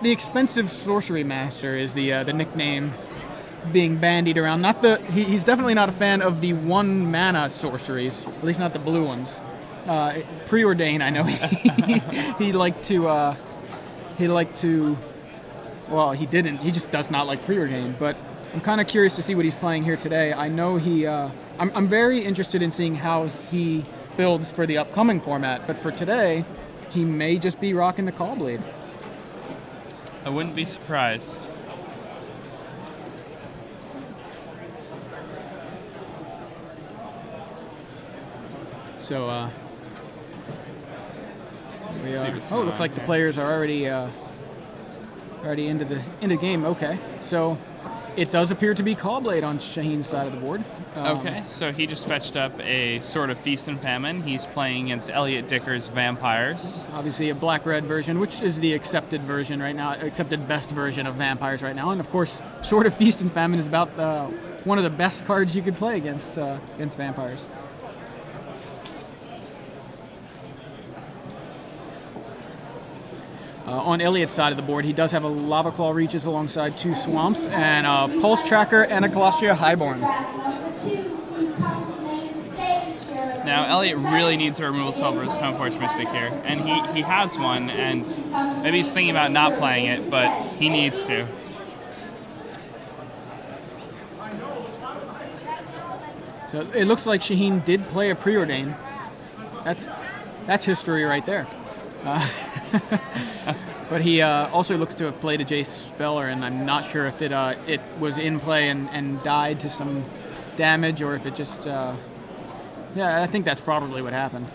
the expensive sorcery master is the nickname being bandied around. Not the he's definitely not a fan of the 1 mana sorceries, at least not the blue ones. Preordain, I know he liked to. Well, he didn't. He just does not like Preordain. But I'm kind of curious to see what he's playing here today. I know he. I'm very interested in seeing how he builds for the upcoming format. But for today, he may just be rocking the Callblade. I wouldn't be surprised. So, we are. what's Oh, going looks on like the here. players are already into the game. Okay, so it does appear to be Callblade on Shaheen's side of the board. Okay, so he just fetched up a Sword of Feast and Famine. He's playing against Elliot Dicker's Vampires. Obviously, a black-red version, which is the accepted version right now, accepted best version of Vampires right now. And of course, Sword of Feast and Famine is about one of the best cards you could play against Vampires. On Elliot's side of the board, he does have a Lava Claw Reaches alongside 2 Swamps and a Pulse Tracker and a Colostria Highborn. Now, Elliot really needs a removal spell for his Stoneforge Mystic here, and he has one, and maybe he's thinking about not playing it, but he needs to. So it looks like Shaheen did play a Preordain. That's history right there. But he also looks to have played a Jace Speller, and I'm not sure if it was in play and died to some damage, or if it just... yeah, I think that's probably what happened.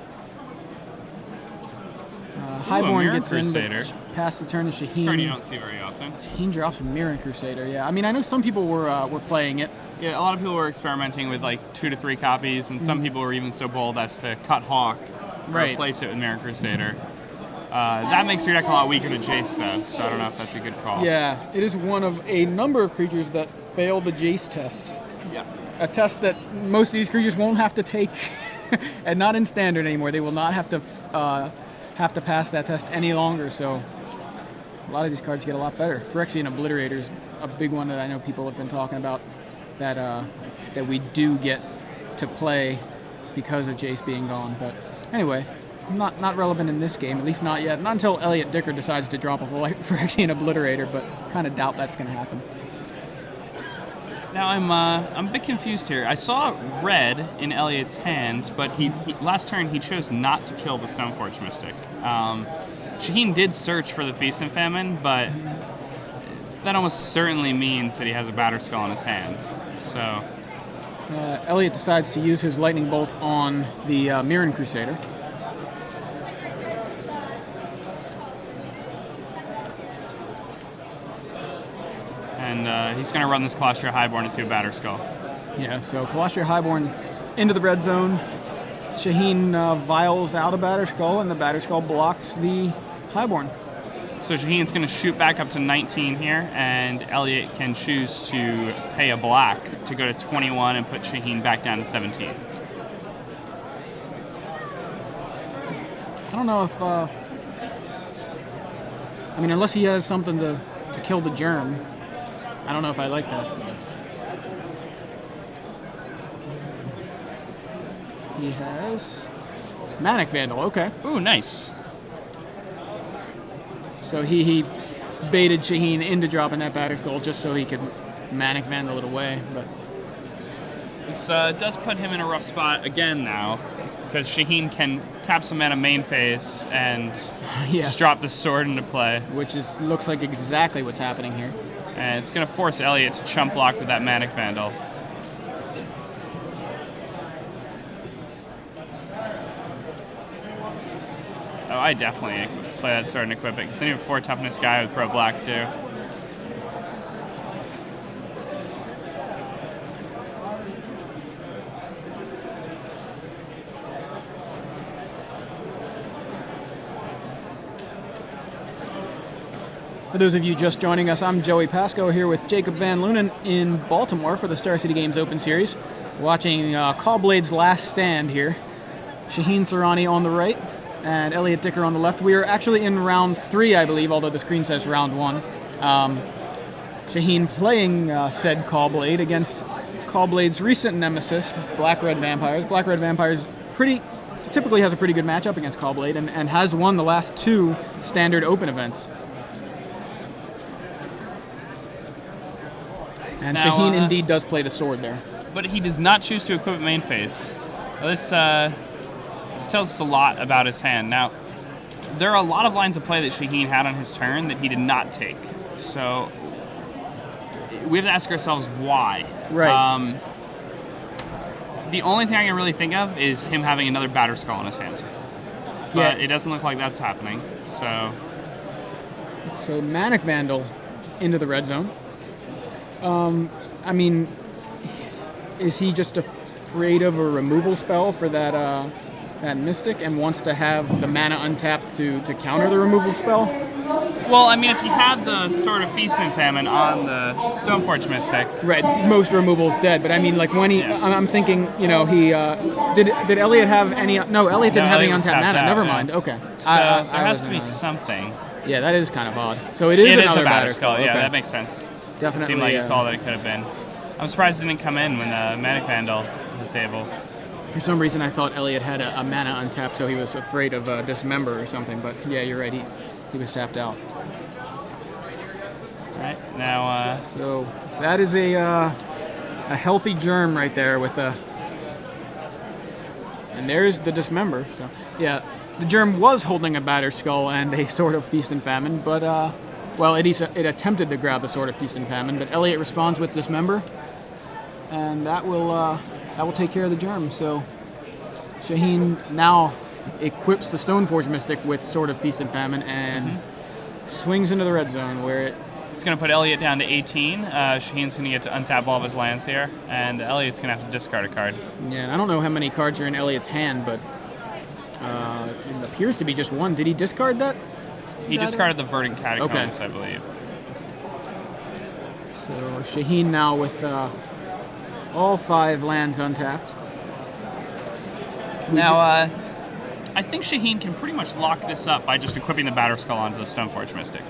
Highborn Mirror gets in, Crusader. but pass the turn to Shaheen. Card you don't see very often. Shaheen drops a Mirror Crusader, yeah. I mean, I know some people were playing it. Yeah, a lot of people were experimenting with like 2 to 3 copies, and some people were even so bold as to cut Hawk, Right. replace it with Mirror Crusader. That makes your deck a lot weaker to Jace, though, so I don't know if that's a good call. Yeah, it is one of a number of creatures that fail the Jace test. Yeah. A test that most of these creatures won't have to take, and not in Standard anymore. They will not have to pass that test any longer. So a lot of these cards get a lot better. Phyrexian Obliterator is a big one that I know people have been talking about. That we do get to play because of Jace being gone. But anyway, not relevant in this game, at least not yet. Not until Elliot Dicker decides to drop a Phyrexian Obliterator, but kind of doubt that's going to happen. Now I'm a bit confused here. I saw red in Elliot's hand, but he last turn he chose not to kill the Stoneforge Mystic. Shaheen did search for the Feast and Famine, but that almost certainly means that he has a Batterskull in his hand. So Elliot decides to use his Lightning Bolt on the Mirren Crusader. And he's going to run this Colostria Highborn into a Batterskull. Yeah, so Colostria Highborn into the red zone. Shaheen vials out a Batterskull, and the Batterskull blocks the Highborn. So Shaheen's going to shoot back up to 19 here, and Elliot can choose to pay a black to go to 21 and put Shaheen back down to 17. I don't know if... I mean, unless he has something to kill the germ, I don't know if I like that. He has Manic Vandal, okay. Ooh, nice. So he baited Shaheen into dropping that Batterskull just so he could Manic Vandal it away. But This does put him in a rough spot again now, because Shaheen can tap some mana main phase and yeah, just drop the sword into play. which looks like exactly what's happening here. And it's going to force Elliot to chump block with that Manic Vandal. Oh, I definitely play that sword and equip it, because I need a 4 toughness guy with Pro Black too. For those of you just joining us, I'm Joey Pasco here with Jacob Van Lunen in Baltimore for the Star City Games Open Series. Watching Callblade's last stand here. Shaheen Soorani on the right, and Elliot Dicker on the left. We are actually in round 3, I believe, although the screen says round 1. Shaheen playing said Caw-Blade against Caw-Blade's recent nemesis, Black-Red Vampires. Black-Red Vampires typically has a pretty good matchup against Caw-Blade and has won the last 2 standard open events. And now, Shaheen indeed does play the sword there. But he does not choose to equip main phase. This tells us a lot about his hand. Now, there are a lot of lines of play that Shaheen had on his turn that he did not take. So we have to ask ourselves why. Right. The only thing I can really think of is him having another Batter Skull in his hand. But it doesn't look like that's happening. So Manic Vandal into the red zone. I mean, is he just afraid of a removal spell for that that Mystic and wants to have the mana untapped to counter the removal spell? Well, I mean, if he had the Sword of Feast and Famine on the Stoneforge Mystic, right? Most removal's dead, but I mean, like when he, I'm thinking, you know, he did Elliot have any? No, Elliot didn't have any untapped mana. Never mind. Okay, so there has to be something. Yeah, that is kind of odd. So it is another a Batter Skull. Yeah, okay. That makes sense. Definitely. It seemed like it's all that it could have been. I'm surprised it didn't come in when Manic Vandal at the table. For some reason, I thought Elliot had a mana untapped, so he was afraid of Dismember or something. But yeah, you're right. He was tapped out. All right, now. So that is a healthy germ right there with a. And there's the Dismember. So yeah, the germ was holding a Batter Skull and a Sword of Feast and Famine, but well, it attempted to grab the Sword of Feast and Famine, but Elliot responds with Dismember, and that will take care of the germ. So Shaheen now equips the Stoneforge Mystic with Sword of Feast and Famine and swings into the red zone where it's going to put Elliot down to 18. Shaheen's going to get to untap all of his lands here, and Elliot's going to have to discard a card. Yeah, I don't know how many cards are in Elliot's hand, but it appears to be just one. Did he discard that? He discarded the Verdant Catacombs, I believe. So Shaheen now with all 5 lands untapped. Now, I think Shaheen can pretty much lock this up by just equipping the Batter Skull onto the Stoneforge Mystic.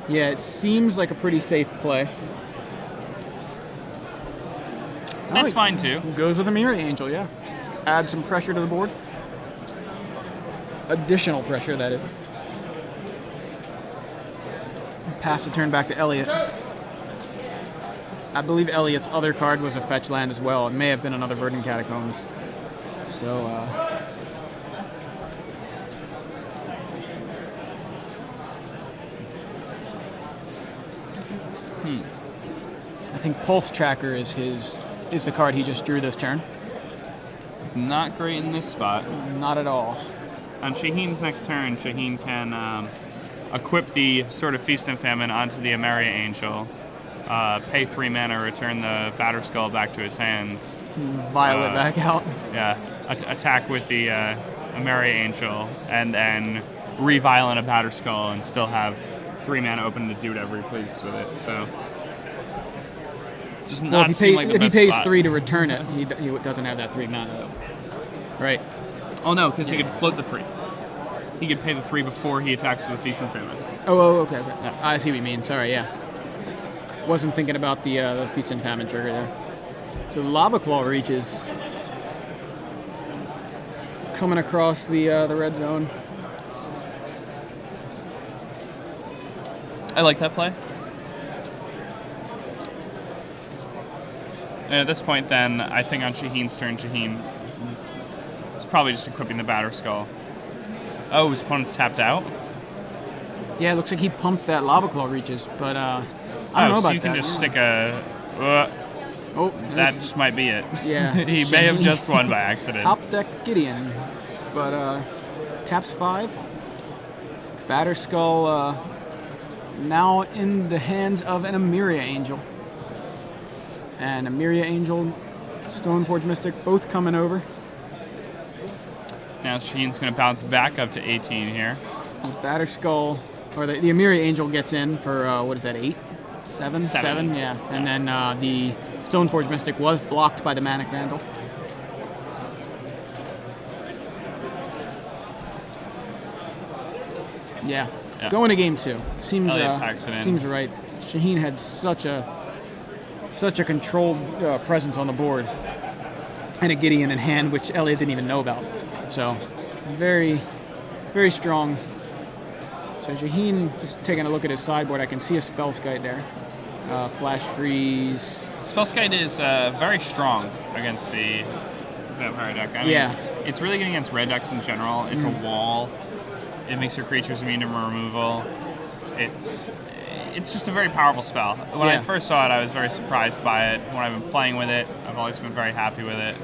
Yeah, it seems like a pretty safe play. That's fine, too. Goes with a Mirror Angel, yeah. Add some pressure to the board. Additional pressure, that is. Pass the turn back to Elliot. I believe Elliot's other card was a fetch land as well. It may have been another Verdant Catacombs. So, I think Pulse Tracker is the card he just drew this turn. It's not great in this spot. Not at all. On Shaheen's next turn, Shaheen can equip the Sword of Feast and Famine onto the Emeria Angel, pay 3 mana, return the Batter Skull back to his hand. Violet back out. Yeah, attack with the Emeria Angel, and then re-violent a Batter Skull and still have 3 mana open to do whatever he pleases with it. So, it does not seem like the best if he pays spot. 3 to return it, he doesn't have that 3 mana though. Right. Oh no, because he could float the 3. He could pay the 3 before he attacks with Feast and Famine. Oh, okay. Yeah. I see what you mean. Sorry, yeah. Wasn't thinking about the Feast and Famine trigger there. So Lava Claw reaches. Coming across the red zone. I like that play. And at this point, then, I think on Shaheen's turn, Shaheen is probably just equipping the Batter Skull. Oh, his opponent's tapped out? Yeah, it looks like he pumped that Lava Claw reaches, but I don't know about that. So you can just stick a... that just might be it. Yeah. He may have just won by accident. Top deck Gideon, but taps 5. Batter Skull now in the hands of an Emeria Angel. And Emeria Angel, Stoneforge Mystic, both coming over. Now Shaheen's going to bounce back up to 18 here. The Batter Skull, or the Emeria Angel gets in for, what is that, 8? 7? 7, yeah. And then the Stoneforge Mystic was blocked by the Manic Vandal. Yeah. Yeah. Going to game 2. Seems Elliot packs it in. seems right. Shaheen had such a controlled presence on the board, and a Gideon in hand, which Elliot didn't even know about. So, very, very strong. So Shaheen, just taking a look at his sideboard, I can see a Spellskite there. Flash Freeze. Spellskite is very strong against the Vampire deck. I mean, it's really good against red decks in general. It's a wall. It makes your creatures immune to removal. It's just a very powerful spell. When I first saw it, I was very surprised by it. When I've been playing with it, I've always been very happy with it.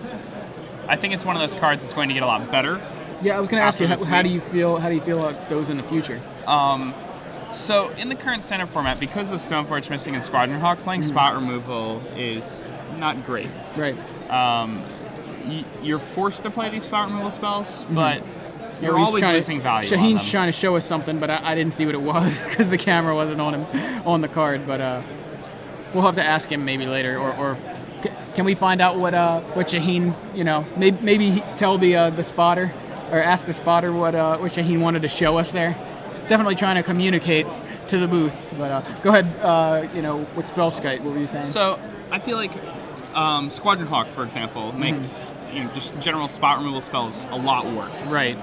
I think it's one of those cards that's going to get a lot better. Yeah, I was going to ask you, how do you feel it goes in the future? So in the current standard format, because of Stoneforge missing and Squadron Hawk, playing spot removal is not great. Right. You're forced to play these spot removal spells, but you're always losing value. Shaheen's trying to show us something, but I didn't see what it was because the camera wasn't on him on the card. But we'll have to ask him maybe later, or can we find out what Shaheen, maybe tell the spotter, or ask the spotter what Shaheen wanted to show us there. He's definitely trying to communicate to the booth. But go ahead, with Spellskite, what were you saying? So I feel like Squadron Hawk, for example, makes just general spot removal spells a lot worse. Right.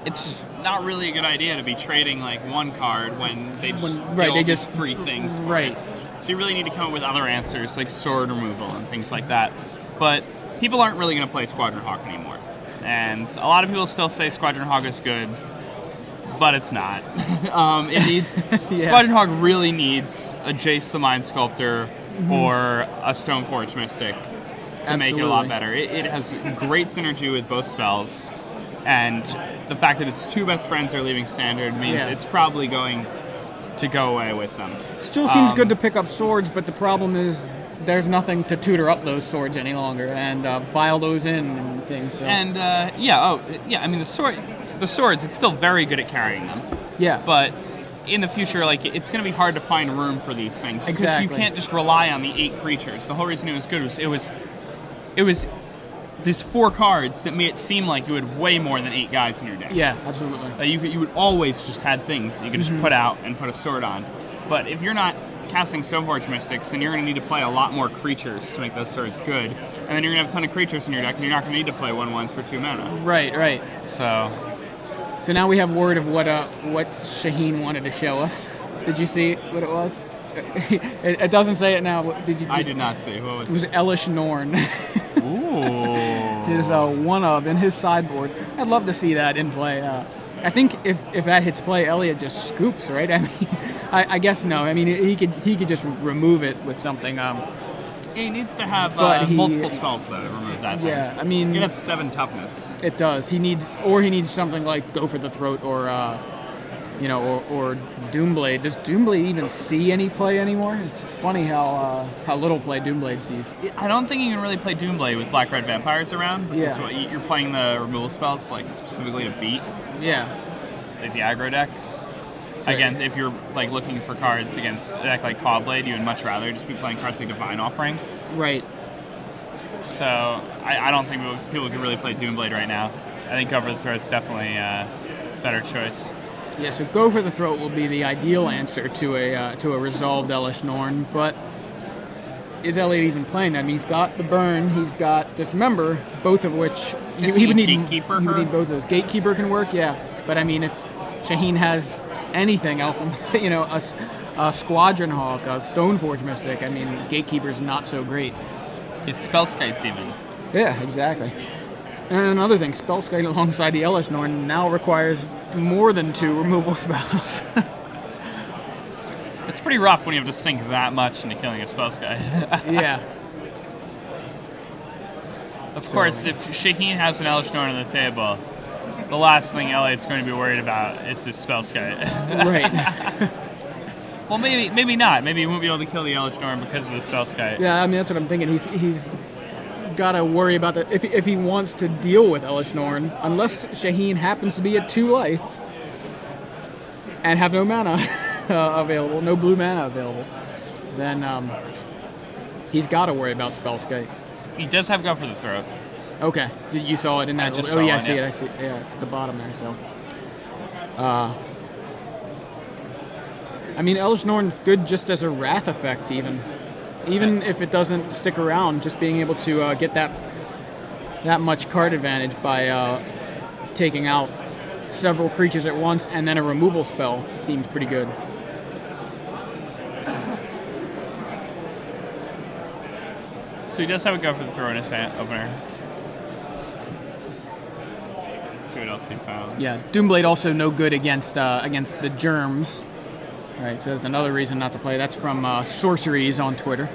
It's just not really a good idea to be trading like one card when they just free things. Right. So you really need to come up with other answers like sword removal and things like that. But people aren't really going to play Squadron Hawk anymore. And a lot of people still say Squadron Hawk is good, but it's not. It needs Squadron Hawk really needs a Jace the Mind Sculptor or a Stoneforge Mystic to make it a lot better. It has great synergy with both spells, and the fact that its two best friends are leaving standard means it's probably going to go away with them. Still seems good to pick up swords, but the problem is there's nothing to tutor up those swords any longer and file those in and things. So. And I mean the swords, it's still very good at carrying them. Yeah. But in the future, like, it's going to be hard to find room for these things. Because you can't just rely on the 8 creatures. The whole reason it was good was it was these 4 cards that made it seem like you had way more than 8 guys in your deck. Yeah, absolutely. You would always just had things that you could just put out and put a sword on. But if you're not casting Stoneforge Mystics, then you're going to need to play a lot more creatures to make those swords good. And then you're going to have a ton of creatures in your deck, and you're not going to need to play 1/1s for 2 mana. Right. So now we have word of what Shaheen wanted to show us. Did you see what it was? It doesn't say it now. I did not see. What was it? It was Elish Norn. Ooh. His one-of in his sideboard. I'd love to see that in play. I think if that hits play, Elliot just scoops, right? I mean, I guess no. I mean, he could just remove it with something. He needs to have multiple spells though to remove that thing. Yeah, I mean, it has 7 toughness. It does. He needs something like Go for the Throat or Doomblade. Does Doomblade even see any play anymore? It's funny how little play Doomblade sees. I don't think you can really play Doomblade with black-red vampires around. Because you're playing the removal spells like specifically to beat. Yeah. Like the aggro decks. Again, if you're like looking for cards against a deck like Cawblade, you would much rather just be playing cards like Divine Offering. Right. So I don't think people can really play Doomblade right now. I think Go for the Throat's definitely a better choice. Yeah, so Go for the Throat will be the ideal answer to a resolved Elish Norn, but is Elliot even playing that? I mean, he's got the Burn, he's got Dismember, both of which he would need. Gatekeeper? He would need both of those. Gatekeeper can work, yeah, but I mean, if Shaheen has anything else, a Squadron Hawk, a Stoneforge Mystic, I mean, Gatekeeper's not so great. His Spellskites even. Yeah, exactly. And another thing, Spellskite alongside the Elish Norn now requires more than 2 removal spells. It's pretty rough when you have to sink that much into killing a Spellskite. Yeah. Of course, if Shaheen has an Elish Norn on the table, the last thing Elliot's going to be worried about is his Spellskite. Right. Well, maybe not. Maybe he won't be able to kill the Elish Norn because of the Spellskite. Yeah, I mean, that's what I'm thinking. He's got to worry about that if he wants to deal with Elish Norn, unless Shaheen happens to be at 2 life and have no mana available, no blue mana available, then he's got to worry about Spellskite. He does have Go for the Throat. Okay, you saw it in that. I just I see it. it. I see. Yeah, it's at the bottom there. So I mean, Elish Norn's good just as a wrath effect, even if it doesn't stick around. Just being able to get that much card advantage by taking out several creatures at once and then a removal spell seems pretty good. So he does have a go for the throw in his opener. Let's see what else he found. Yeah, Doomblade also no good against the germs. Right, so that's another reason not to play. That's from Sorceries on Twitter.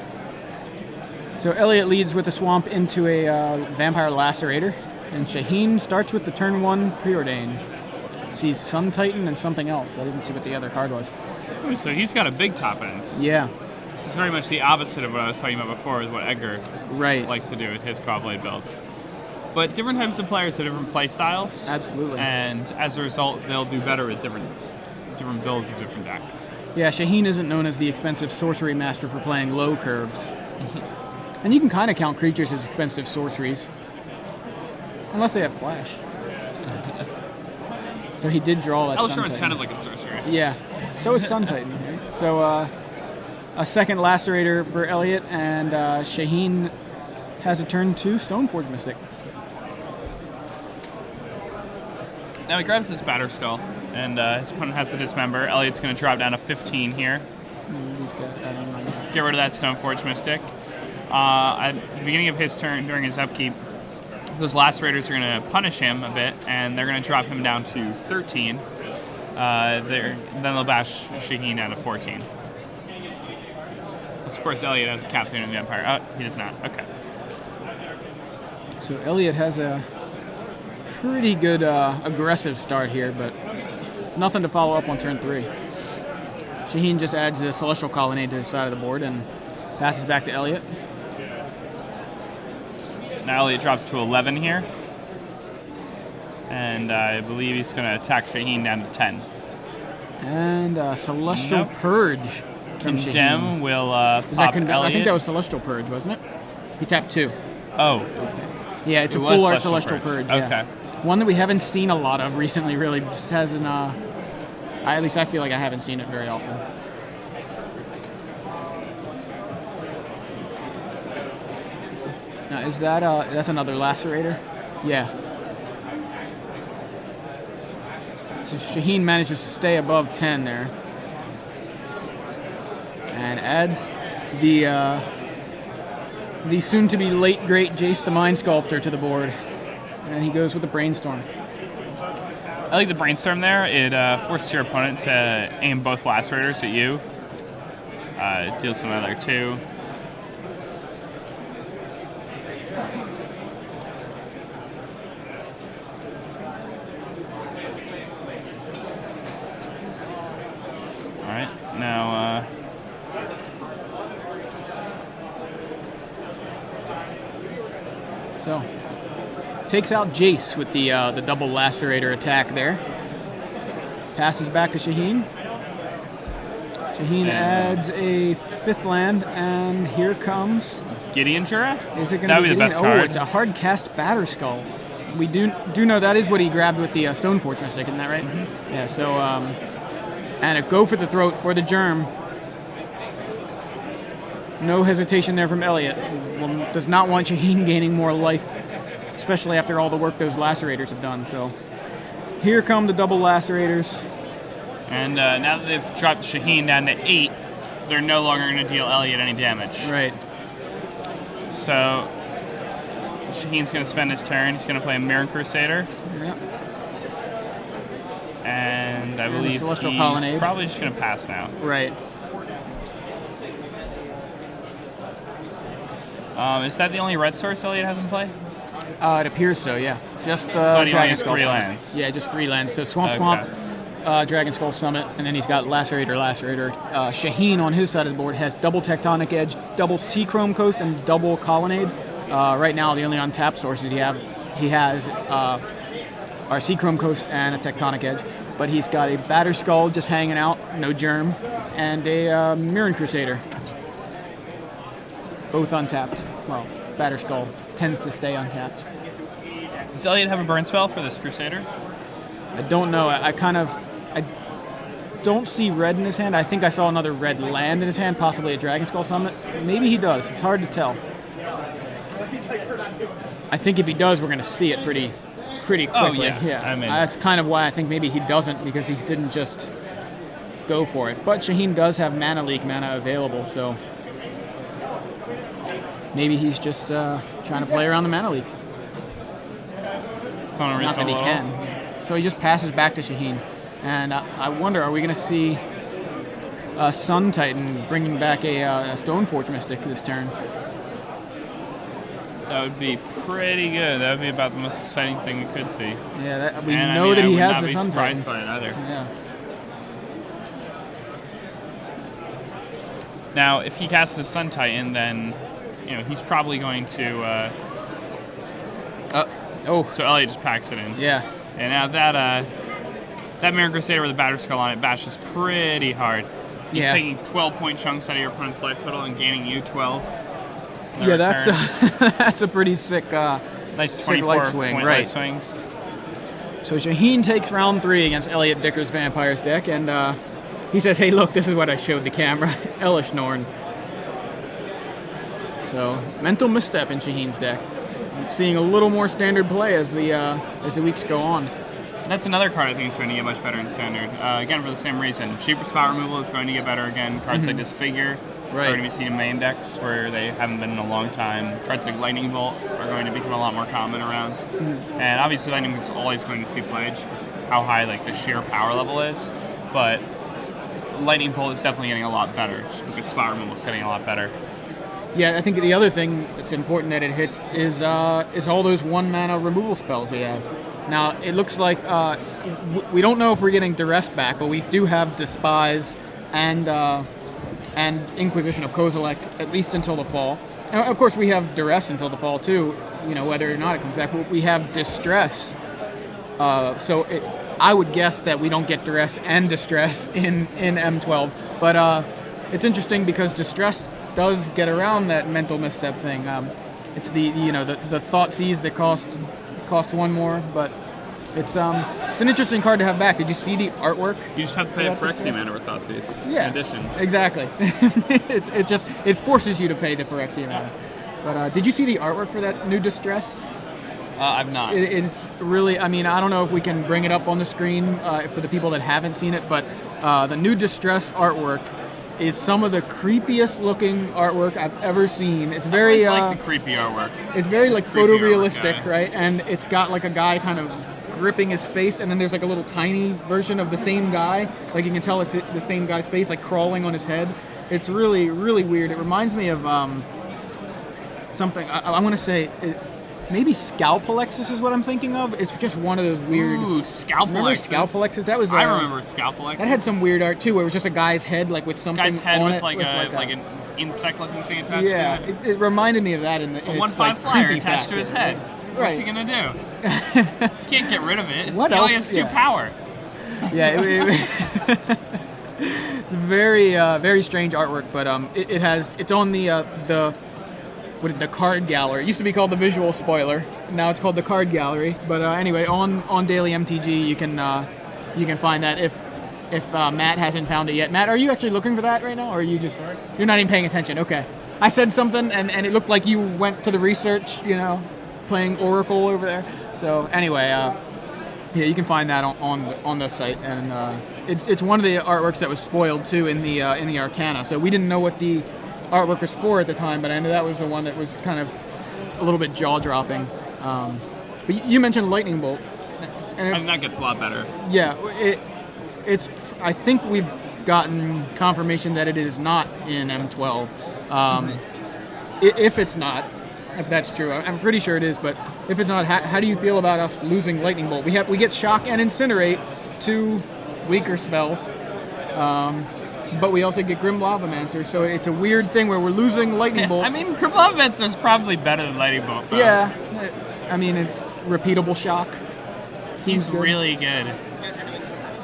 So Elliot leads with a swamp into a Vampire Lacerator, and Shaheen starts with the turn 1 Preordain. Sees Sun Titan and something else. I didn't see what the other card was. Ooh, so he's got a big top end. Yeah. This is very much the opposite of what I was talking about before, is what Edgar likes to do with his Clawblade builds. But different types of players have different play styles. Absolutely. And as a result, they'll do better with different builds of different decks. Yeah, Shaheen isn't known as the expensive sorcery master for playing low curves. And you can kind of count creatures as expensive sorceries. Unless they have flash. So he did draw that Sun Titan. It's kind of like a sorcery. Yeah. So is Sun Titan. Right? So a second Lacerator for Elliot, and Shaheen has a turn 2 Stoneforge Mystic. Now he grabs his Batter Skull, and his opponent has to dismember. Elliot's going to drop down to 15 here. Get rid of that Stoneforge Mystic. At the beginning of his turn, during his upkeep, those Lacerators are going to punish him a bit, and they're going to drop him down to 13. Then they'll bash Shaheen down to 14. Of course, Elliot has a Captain of the Empire. Oh, he does not. Okay. So Elliot has a pretty good aggressive start here, but nothing to follow up on turn 3. Shaheen just adds the Celestial Colonnade to his side of the board and passes back to Elliot. Now Elliot drops to 11 here. And I believe he's going to attack Shaheen down to 10. And Celestial Purge. Condemn will Is that pop Elliot. I think that was Celestial Purge, wasn't it? He tapped 2. Oh. Yeah, it's a full art Celestial Purge. Okay. Yeah. One that we haven't seen a lot of recently, really. Just hasn't, at least I feel like I haven't seen it very often. Now, is that, that's another Lacerator? Yeah. So Shaheen manages to stay above 10 there. And adds the soon-to-be late great Jace the Mind Sculptor to the board. And he goes with the Brainstorm. I like the Brainstorm there. It forces your opponent to aim both Lacerators at you. Deals some other 2. Alright, now so takes out Jace with the double Lacerator attack there. Passes back to Shaheen. Shaheen adds a 5th land, and here comes Gideon Jura? Is it going to be That would be the best card. Oh, it's a hard cast Batter Skull. We do know that is what he grabbed with the Stoneforge Mystic, isn't that right? Mm-hmm. Yeah, so and a go for the throat for the germ. No hesitation there from Elliot. Does not want Shaheen gaining more life, especially after all the work those Lacerators have done. So here come the double Lacerators. And now that they've dropped Shaheen down to 8, they're no longer going to deal Elliot any damage. Right. So Shaheen's going to spend his turn. He's going to play a Mirror Crusader. Yep. And I believe he's Colonnade. Probably just going to pass now. Right. Is that the only red source Elliot has in play? It appears so, yeah. Just but he only Dragon has Skull 3 Summit. lands. Yeah, just 3 lands. So Swamp, Dragon Skull Summit, and then he's got Lacerator. Shaheen on his side of the board has double Tectonic Edge, double Seachrome Coast, and double Colonnade. Right now, the only untapped sources he has are Seachrome Coast and a Tectonic Edge. But he's got a Batter Skull just hanging out, no germ, and a Mirror Crusader. Both untapped. Well, Batter Skull tends to stay untapped. Does Elliot have a burn spell for this Crusader? I don't know. I kind of I don't see red in his hand. I think I saw another red land in his hand, possibly a Dragon Skull Summit. Maybe he does. It's hard to tell. I think if he does, we're going to see it pretty quickly. Oh, yeah. I mean, that's kind of why I think maybe he doesn't, because he didn't just go for it. But Shaheen does have Mana Leak mana available, so maybe he's just trying to play around the Mana Leak. Not that he can. So he just passes back to Shaheen. And I wonder, are we going to see Sun Titan bringing back a Stoneforge Mystic this turn? That would be pretty good. That would be about the most exciting thing we could see. Yeah, we know that he has the Sun Titan. I would not be surprised by it either. Yeah. Now, if he casts the Sun Titan, then he's probably going to. So Elliot just packs it in. Yeah. And now that Mirror Crusader with a Battery Skull on it bashes pretty hard. He's taking 12-point chunks out of your opponent's life total and gaining you 12. Yeah, that's a pretty sick, nice 24 light swing, point right? Light swings. So Shaheen takes round 3 against Elliot Dicker's Vampires deck, and he says, "Hey, look, this is what I showed the camera." Elish Norn. So mental misstep in Shaheen's deck. I'm seeing a little more standard play as the weeks go on. That's another card I think is going to get much better in standard. Again, for the same reason. Cheaper spot removal is going to get better again. Cards like Disfigure are going to be seen in main decks where they haven't been in a long time. Cards like Lightning Bolt are going to become a lot more common around. And obviously Lightning Bolt's always going to see play just how high the sheer power level is. But Lightning Bolt is definitely getting a lot better just because spot removal is getting a lot better. Yeah, I think the other thing that's important that it hits is all those 1-mana removal spells we have. Now, it looks like we don't know if we're getting Duress back, but we do have Despise and Inquisition of Kozilek, at least until the fall. And of course, we have Duress until the fall, too, whether or not it comes back. But we have Distress. I would guess that we don't get Duress and Distress in M12. But it's interesting because Distress does get around that mental misstep thing. It's the Thoughtseize that costs 1 more, but it's an interesting card to have back. Did you see the artwork? You just have to pay a Phyrexian mana with Thoughtseize. Yeah, in addition. Exactly. it forces you to pay the Phyrexian mana. But did you see the artwork for that new Distress? I've not. It's really, I don't know if we can bring it up on the screen for the people that haven't seen it, but the new Distress artwork is some of the creepiest looking artwork I've ever seen. It's very I like the creepy artwork. It's very photorealistic, artwork, right? And it's got a guy kind of gripping his face, and then there's a little tiny version of the same guy. You can tell it's the same guy's face, crawling on his head. It's really, really weird. It reminds me of something. I want to say maybe Scalpalexis is what I'm thinking of. It's just one of those weird. Ooh, Scalpalexis. Remember Scalpalexis? That was. I remember Scalpalexis. That had some weird art too, where it was just a guy's head, with something guy's head on with it, like an insect-looking thing attached to it. Yeah, it reminded me of that. In the a 1/5 flyer attached to his head. Right. What's he gonna do? He can't get rid of it. What he else? only has 2 power. Yeah, it's very very strange artwork, but it's on the card gallery. It used to be called the visual spoiler. Now it's called the card gallery. But anyway, on Daily MTG you can find that if Matt hasn't found it yet. Matt, are you actually looking for that right now, or are you you're not even paying attention? Okay, I said something and it looked like you went to the research, playing Oracle over there. So anyway, yeah, you can find that on the site, and it's one of the artworks that was spoiled too in the Arcana. So we didn't know what the artwork was for at the time, but I knew that was the one that was kind of a little bit jaw-dropping. But you mentioned Lightning Bolt, and that gets a lot better. Yeah, it's. I think we've gotten confirmation that it is not in M12. If it's not, if that's true, I'm pretty sure it is. But if it's not, how do you feel about us losing Lightning Bolt? We get Shock and Incinerate, 2 weaker spells. But we also get Grim Lavamancer, so it's a weird thing where we're losing Lightning Bolt. Grim Lavamancer is probably better than Lightning Bolt, though. Yeah, it's repeatable Shock. He's really good.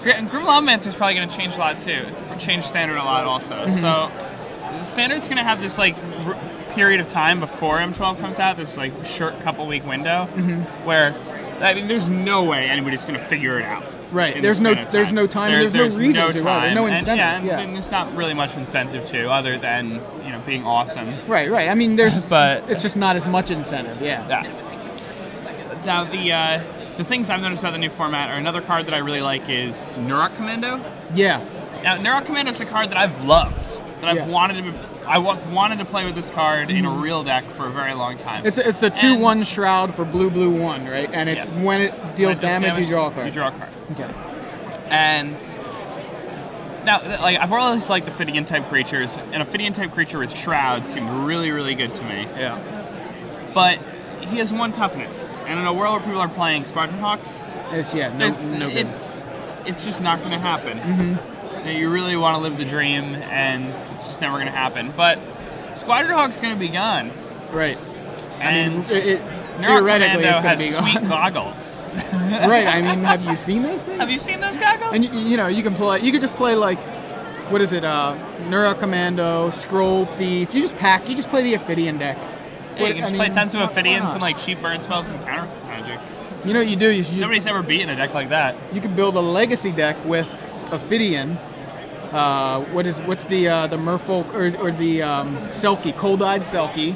Grim Lavamancer is probably going to change a lot, too. Change Standard a lot, also. So, Standard's going to have this, period of time before M12 comes out, this, short couple-week window, where, there's no way anybody's going to figure it out. Right. in There's the no span of there's time. no time. There's no reason no to. time. No And, incentive. and there's not really much incentive to, other than being awesome. Right. I mean, there's But it's just not as much incentive. Yeah. Now the things I've noticed about the new format, or another card that I really like, is Neurok Commando. Yeah. Now, Neurok Commando is a card that I've loved, that Yeah. I've wanted to play with this card in a real deck for a very long time. It's the 2/1 Shroud for blue 1, right? And it's when it deals damage, you draw a card. You draw a card. Okay. And now, like, I've always liked Ophidian type creatures, and Ophidian type creature with Shroud seemed really, really good to me. Yeah. But he has 1 toughness, and in a world where people are playing Squadron Hawks, It's no good. it's just not going to happen. Mm-hmm. You really want to live the dream, and it's just never going to happen. But Squadron Hawk's going to be gone. Right. And Theoretically, Neurok it's going has to be gone. sweet goggles. Right. I mean, have you seen those things? Have you seen those goggles? And you can play. You could just play like, what is it? Neuro Commando, Scroll Thief. You just play the Ophidian deck. Yeah, you can just play tons of why Ophidians not? and like cheap burn spells and counter magic. You know what you do? You should just, Nobody's ever beaten a deck like that. you could build a legacy deck with Ophidian. What's the Merfolk or the Selkie, Cold-Eyed Selkie,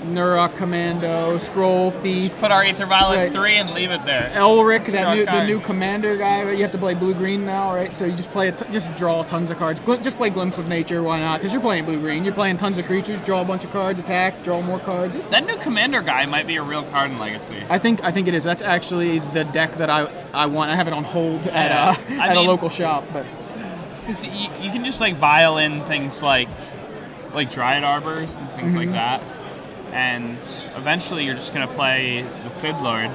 Neurok Commando, Scroll Thief, Put our Aether Violet Right. 3 and leave it there. Elric, Draw the cards. new commander guy. Right? You have to play blue-green now, right? So you just just draw tons of cards. Just play Glimpse of Nature, why not? Because you're playing blue-green. You're playing tons of creatures, draw a bunch of cards, attack, draw more cards. That new commander guy might be a real card in Legacy. I think it is. That's actually the deck that I want. I have it on hold at I a mean- local shop, but. Because you can just like vial in things like Dryad Arbors and things like that. And eventually you're just going to play the Fidlord.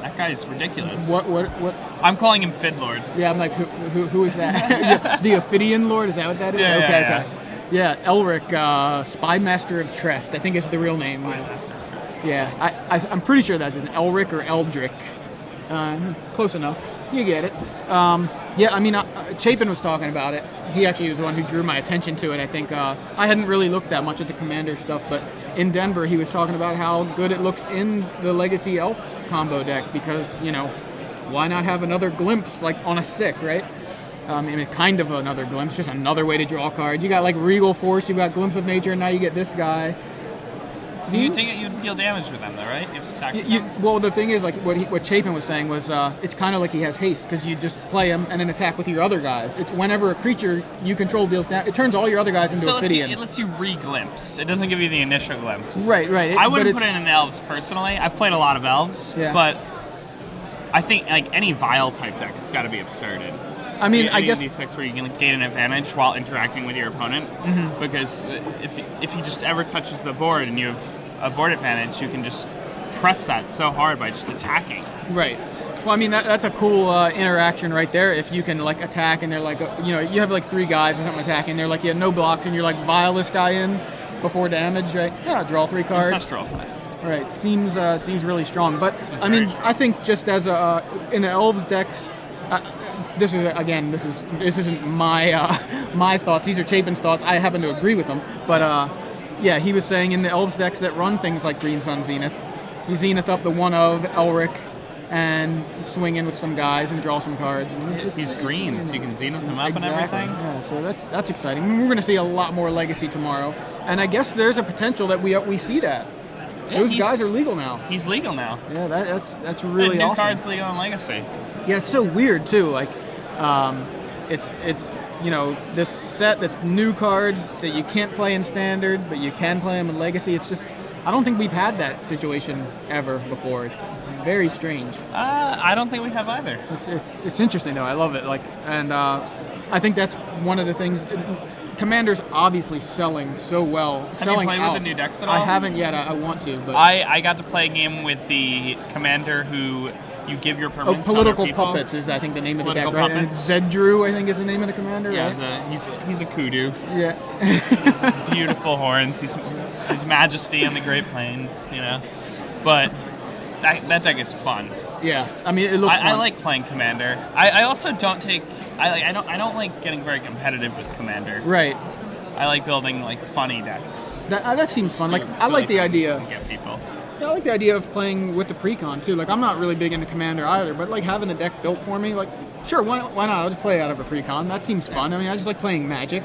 That guy's ridiculous. What? I'm calling him Fidlord. Yeah, I'm like, who is that? The Ophidian Lord? Is that what that is? Yeah, okay, yeah, okay. Yeah, Elric, Spymaster of Trest, I think is the real name. Yeah, I'm pretty sure that's an Elric or Eldrick. Close enough. You get it. Yeah, I mean, Chapin was talking about it. He actually was the one who drew my attention to it. I think I hadn't really looked that much at the Commander stuff, but in Denver, he was talking about how good it looks in the Legacy Elf combo deck because, why not have another Glimpse, like, on a stick, right? I mean, kind of another Glimpse, just another way to draw cards. You got, like, Regal Force, you've got Glimpse of Nature, and now you get this guy. You deal damage with them, though, right? You have to attack with them. Well, the thing is, like what Chapin was saying was, it's kind of like he has haste because you just play him and then attack with your other guys. It's whenever a creature you control deals damage, it turns all your other guys into So Ophidian. it lets you re-glimpse. It doesn't give you the initial glimpse. Right. I wouldn't put it in elves personally. I've played a lot of elves, Yeah. but I think like any Vial type deck, it's got to be absurded. I mean, I Any guess of these decks where you can gain an advantage while interacting with your opponent, because if he just ever touches the board and you have a board advantage, you can just press that so hard by just attacking. right. Well, I mean that's a cool interaction right there. If you can like attack and they're like, you have like 3 guys or something attacking, they're like you have no blocks and you're like vial this guy in before damage, right? Yeah, draw 3 cards. Ancestral. Right, seems really strong. But I very mean, I think just as in the elves decks, this isn't my my thoughts. These are Chapin's thoughts. I happen to agree with them. But yeah, he was saying in the elves decks that run things like Green Sun Zenith, you Zenith up the one of Elric and swing in with some guys and draw some cards. And it's just, He's green, so you can zenith him up exactly. and everything. Yeah, so that's exciting. I mean, we're going to see a lot more Legacy tomorrow, and I guess there's a potential that we see that. Yeah, Those guys are legal now. He's legal now. Yeah, that's really And new awesome. cards legal in Legacy. Yeah, it's so weird too. Like, it's this set that's new cards that you can't play in Standard, but you can play them in Legacy. It's just I don't think we've had that situation ever before. It's very strange. I don't think we have either. It's interesting though. I love it. Like, and I think that's one of the things. Commander's obviously selling so well. Have you played with the new decks at all? I haven't yet. I want to, but I got to play a game with the commander who you give your permits to Political other people. Puppets is I think the name of the deck, Political right? And Puppets. Zedru, I think is the name of the commander, right? Yeah, he's a kudu. Yeah. Beautiful horns. He's His Majesty on the Great Plains, But that deck is fun. Yeah, I mean it looks. I fun. like playing Commander. I also don't take. I don't like getting very competitive with Commander. Right. I like building like funny decks. That seems fun. Like Doing I like silly the things idea. to get people. Yeah, I like the idea of playing with the precon too. Like I'm not really big into Commander either, but like having a deck built for me, like sure, why not? I'll just play out of a precon. That seems fun. I mean, I just like playing Magic.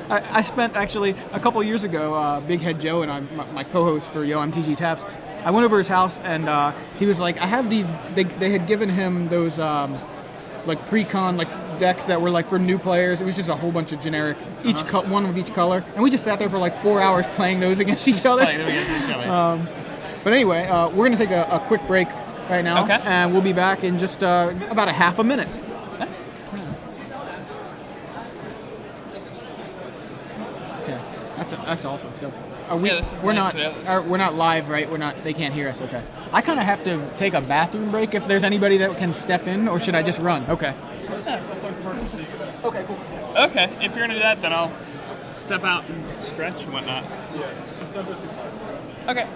I spent actually a couple years ago, Big Head Joe and I, my co-host for Yo MTG Taps, I went over his house and he was like, I have these. They had given him those like precon like decks that were like for new players. It was just a whole bunch of generic, one of each color, and we just sat there for like 4 hours playing those against each other. Playing them against each other. But anyway, we're going to take a quick break right now, Okay. and we'll be back in just about a half a minute. Okay, that's awesome. So, this is we're nice. we're not live, right? They can't hear us. Okay. I kind of have to take a bathroom break if there's anybody that can step in, or should I just run? Okay. Okay, cool. Okay, if you're gonna do that, then I'll step out and stretch and whatnot. Okay.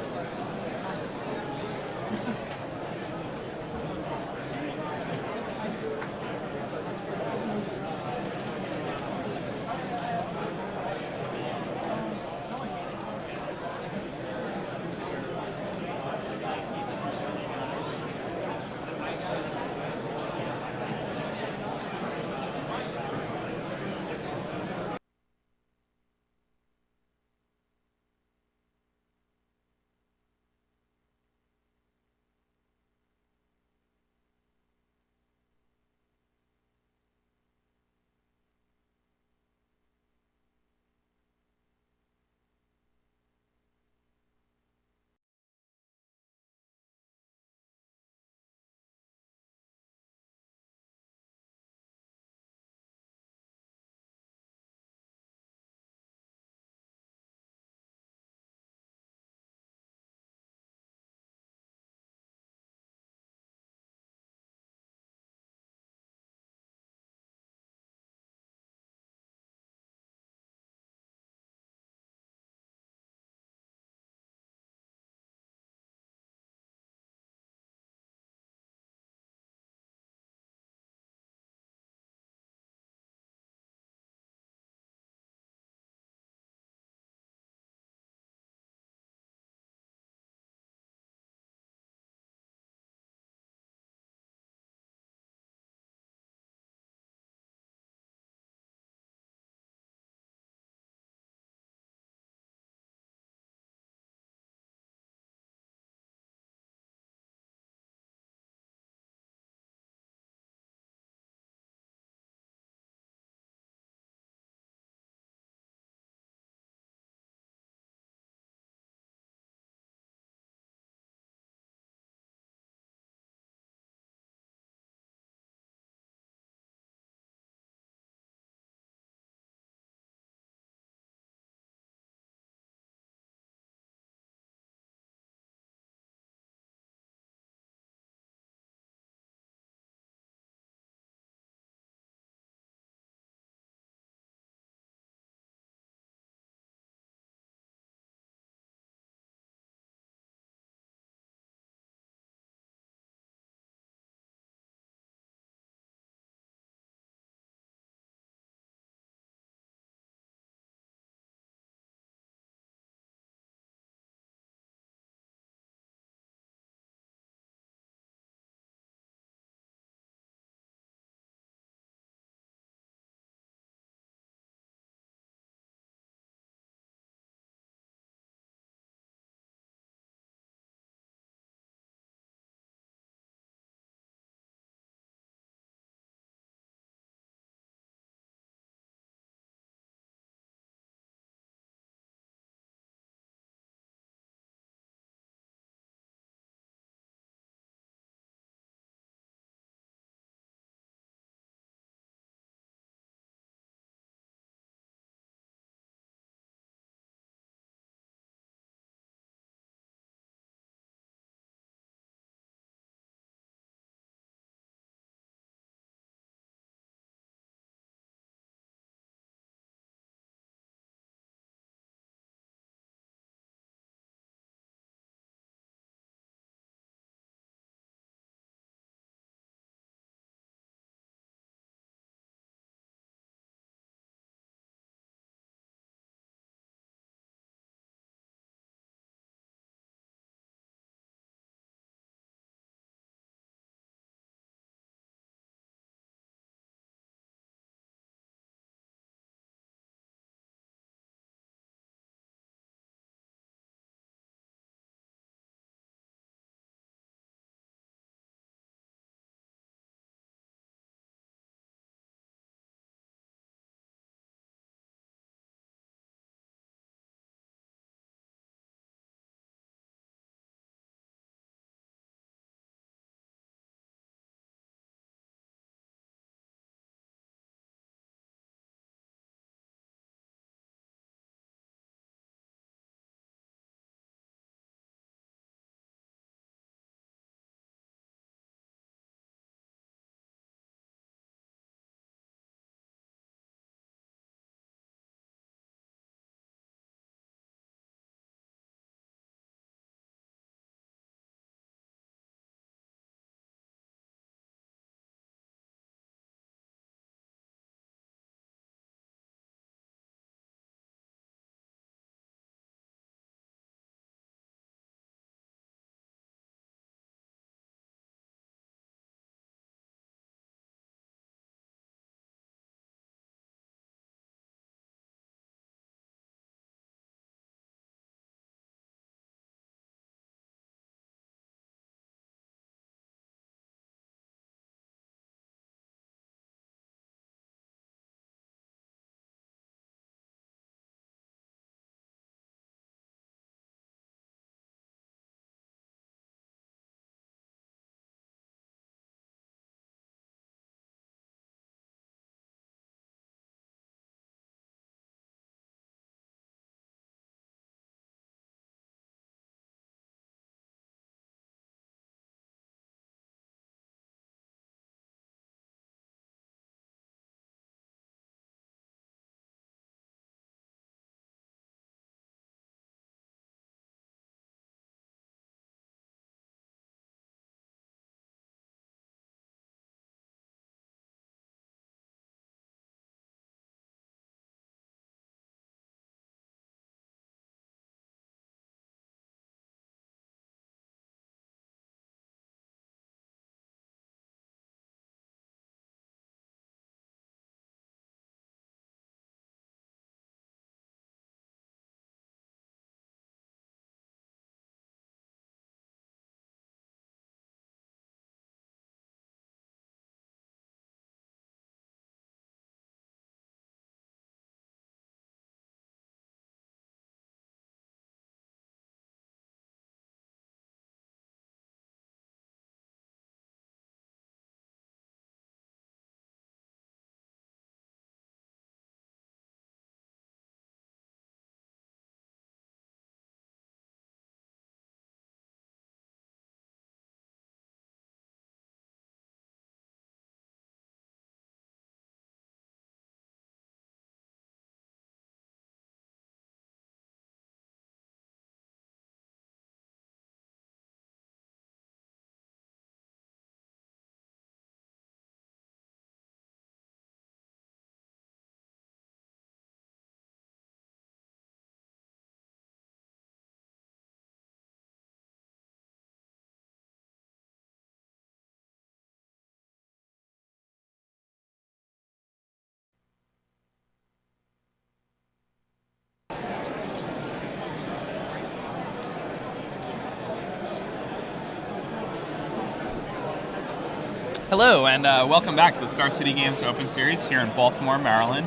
Hello, and welcome back to the Star City Games Open Series here in Baltimore, Maryland.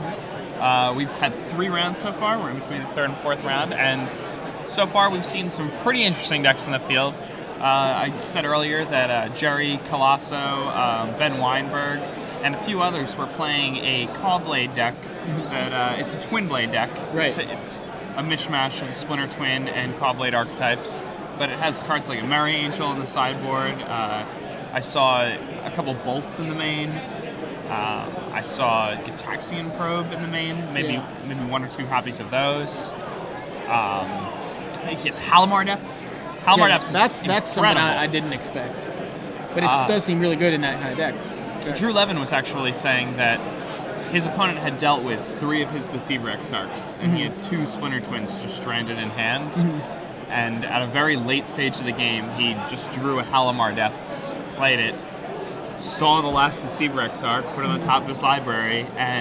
We've had 3 rounds so far. We're in between the 3rd and 4th round, and so far we've seen some pretty interesting decks in the field. I said earlier that Jerry Colasso, Ben Weinberg, and a few others were playing a Caw-Blade deck. That it's a Twin Blade deck. Right. It's a mishmash of Splinter Twin and Caw-Blade archetypes, but it has cards like a Merry Angel on the sideboard. I saw a couple bolts in the main. I saw Gitaxian Probe in the main. Maybe 1 or 2 copies of those. Yes, Halimar Depths. Halimar Depths. That's incredible. something I didn't expect, but it does seem really good in that kind of deck. Drew Levin was actually saying that his opponent had dealt with 3 of his Deceiver Exarchs, and he had 2 Splinter Twins just stranded in hand. And at a very late stage of the game, he just drew a Halimar Depths, played it, saw the last Deceiver Exarch, put it on the top of his library, and